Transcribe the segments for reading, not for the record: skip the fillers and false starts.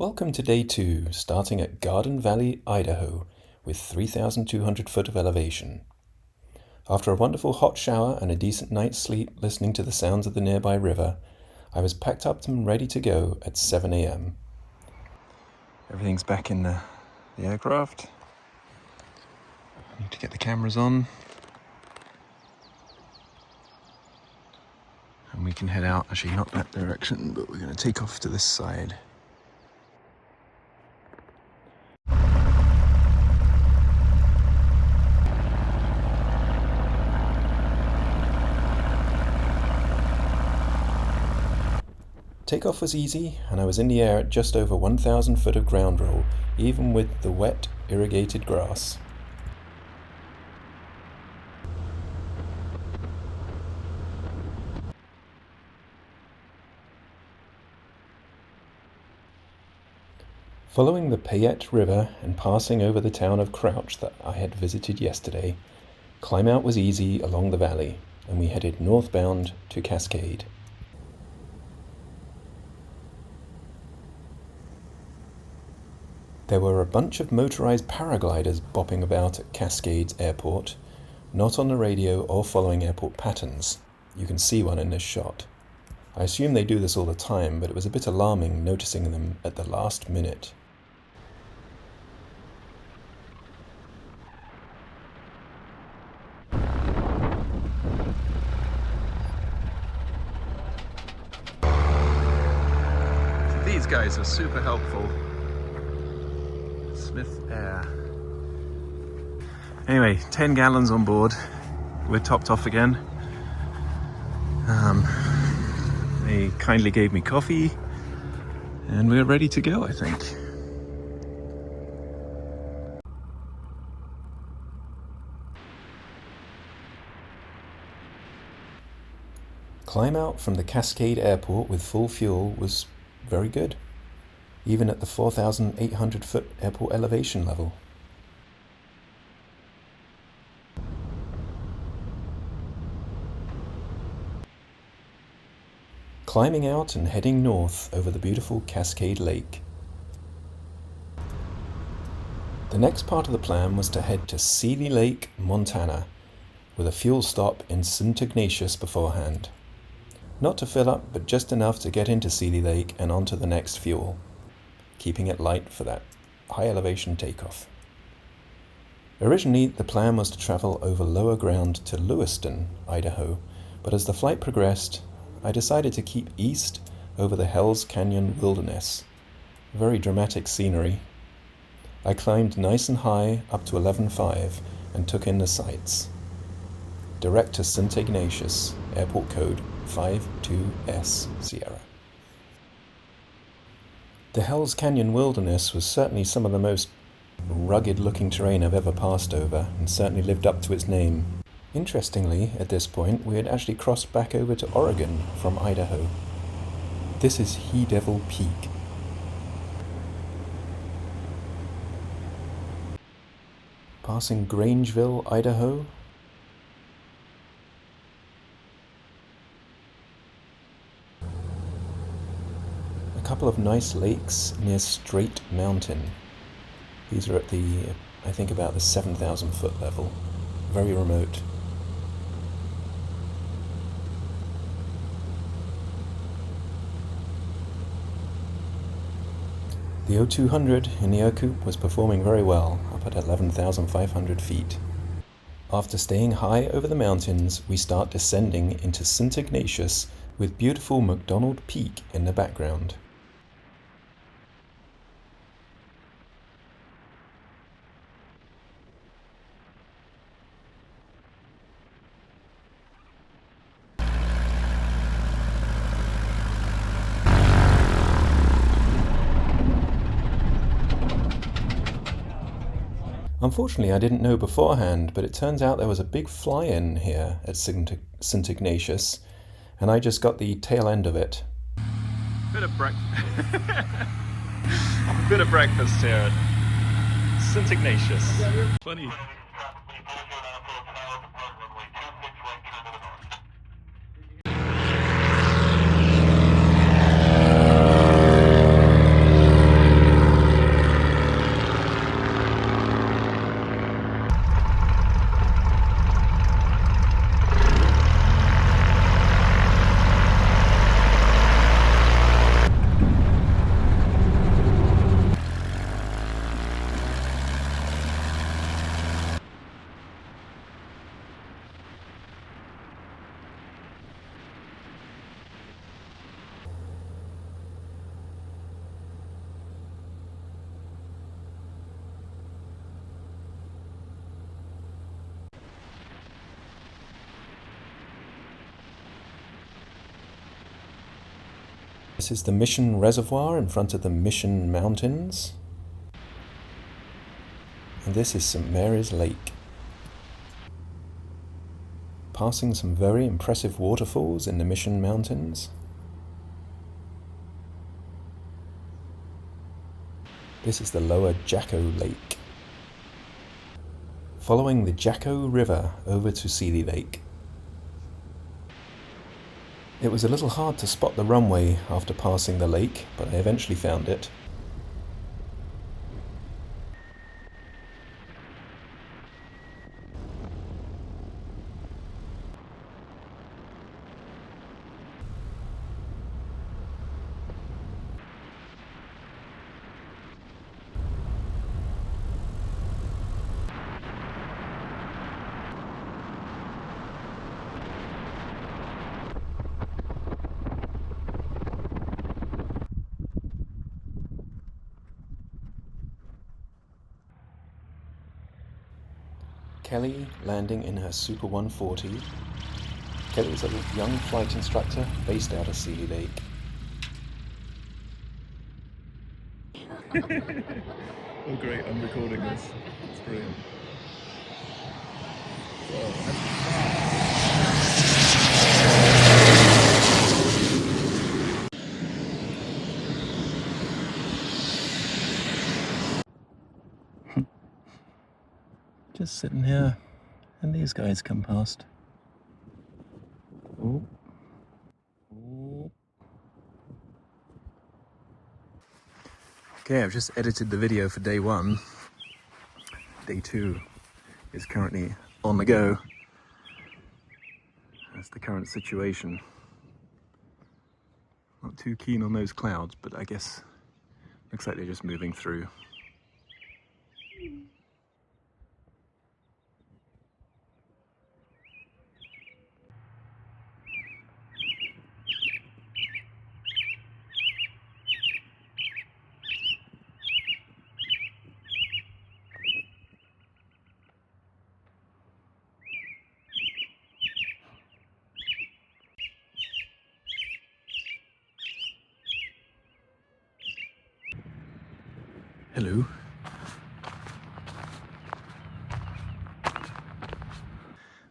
Welcome to day 2, starting at Garden Valley, Idaho, with 3,200 foot of elevation. After a wonderful hot shower and a decent night's sleep listening to the sounds of the nearby river, I was packed up and ready to go at 7 a.m. Everything's back in the aircraft. I need to get the cameras on. And we can head out, actually not that direction, but we're going to take off to this side. Takeoff was easy, and I was in the air at just over 1,000 foot of ground roll, even with the wet, irrigated grass. Following the Payette River and passing over the town of Crouch that I had visited yesterday, climb out was easy along the valley, and we headed northbound to Cascade. There were a bunch of motorized paragliders bopping about at Cascade's airport, not on the radio or following airport patterns. You can see one in this shot. I assume they do this all the time, but it was a bit alarming noticing them at the last minute. These guys are super helpful. Smith Air. Anyway, 10 gallons on board. We're topped off again. They kindly gave me coffee and we're ready to go, I think. Climb out from the Cascade Airport with full fuel was very good, even at the 4,800 foot airport elevation level. Climbing out and heading north over the beautiful Cascade Lake. The next part of the plan was to head to Seeley Lake, Montana, with a fuel stop in St. Ignatius beforehand. Not to fill up, but just enough to get into Seeley Lake and onto the next fuel, keeping it light for that high elevation takeoff. Originally, the plan was to travel over lower ground to Lewiston, Idaho, but as the flight progressed, I decided to keep east over the Hells Canyon wilderness. Very dramatic scenery. I climbed nice and high up to 11.5 and took in the sights. Direct to St. Ignatius, airport code 52S Sierra. The Hells Canyon wilderness was certainly some of the most rugged-looking terrain I've ever passed over, and certainly lived up to its name. Interestingly, at this point, we had actually crossed back over to Oregon from Idaho. This is He Devil Peak. Passing Grangeville, Idaho. A couple of nice lakes near Straight Mountain. These are at I think about the 7,000 foot level. Very remote. The O200 in the Ercoupe was performing very well, up at 11,500 feet. After staying high over the mountains, we start descending into St. Ignatius with beautiful McDonald Peak in the background. Unfortunately, I didn't know beforehand, but it turns out there was a big fly-in here at St. Ignatius, and I just got the tail end of it. Bit of breakfast here at St. Ignatius. Funny. This is the Mission Reservoir in front of the Mission Mountains. And this is St. Mary's Lake. Passing some very impressive waterfalls in the Mission Mountains. This is the lower Jacko Lake. Following the Jacko River over to Seeley Lake. It was a little hard to spot the runway after passing the lake, but I eventually found it. Kelly landing in her Super 140. Kelly is a young flight instructor based out of Seeley Lake. Oh great, I'm recording this. It's brilliant. Just sitting here, and these guys come past. Ooh. Ooh. Okay, I've just edited the video for day 1. Day 2 is currently on the go. That's the current situation. Not too keen on those clouds, but I guess looks like they're just moving through. Hello.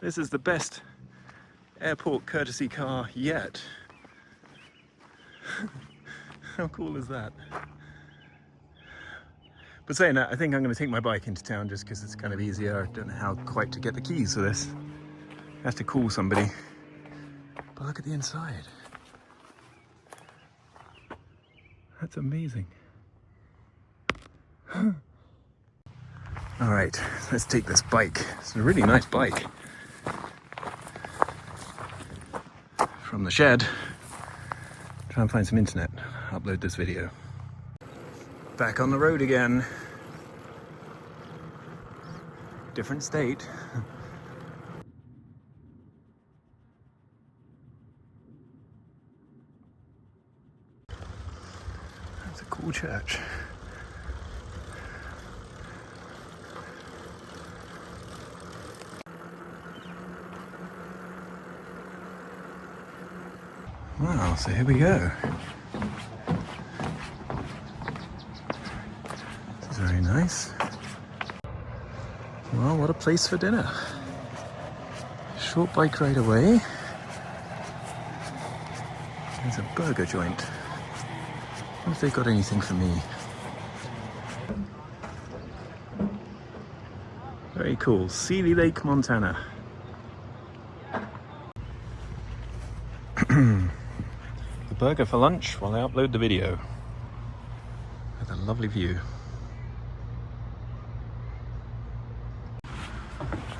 This is the best airport courtesy car yet. How cool is that? But saying that, I think I'm going to take my bike into town just because it's kind of easier. I don't know how quite to get the keys for this. I have to call somebody. But look at the inside. That's amazing. Alright, let's take this bike. It's a really nice bike. From the shed. Try and find some internet. Upload this video. Back on the road again. Different state. That's a cool church. Wow, so here we go. This is very nice. Well, what a place for dinner. Short bike ride away. There's a burger joint. I wonder if they've got anything for me. Very cool. Seeley Lake, Montana. The burger for lunch while I upload the video. With a lovely view.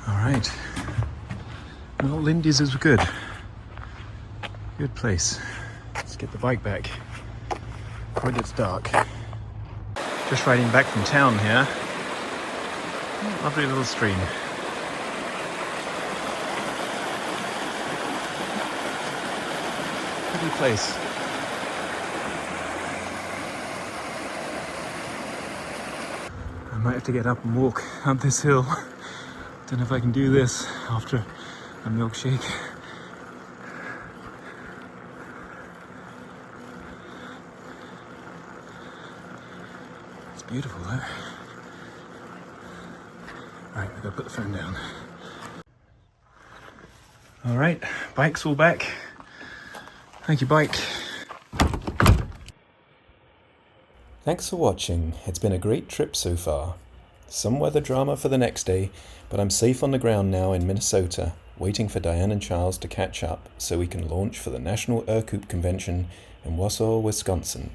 Alright. Well, Lindy's is good. Good place. Let's get the bike back before it gets dark. Just riding back from town here. Lovely little stream. Pretty place. I might have to get up and walk up this hill. Don't know if I can do this after a milkshake. Beautiful though. Right, I've got to put the phone down. All right, bike's all back. Thank you, bike. Thanks for watching. It's been a great trip so far. Some weather drama for the next day, but I'm safe on the ground now in Minnesota, waiting for Diane and Charles to catch up so we can launch for the National Ercoupe Convention in Wausau, Wisconsin.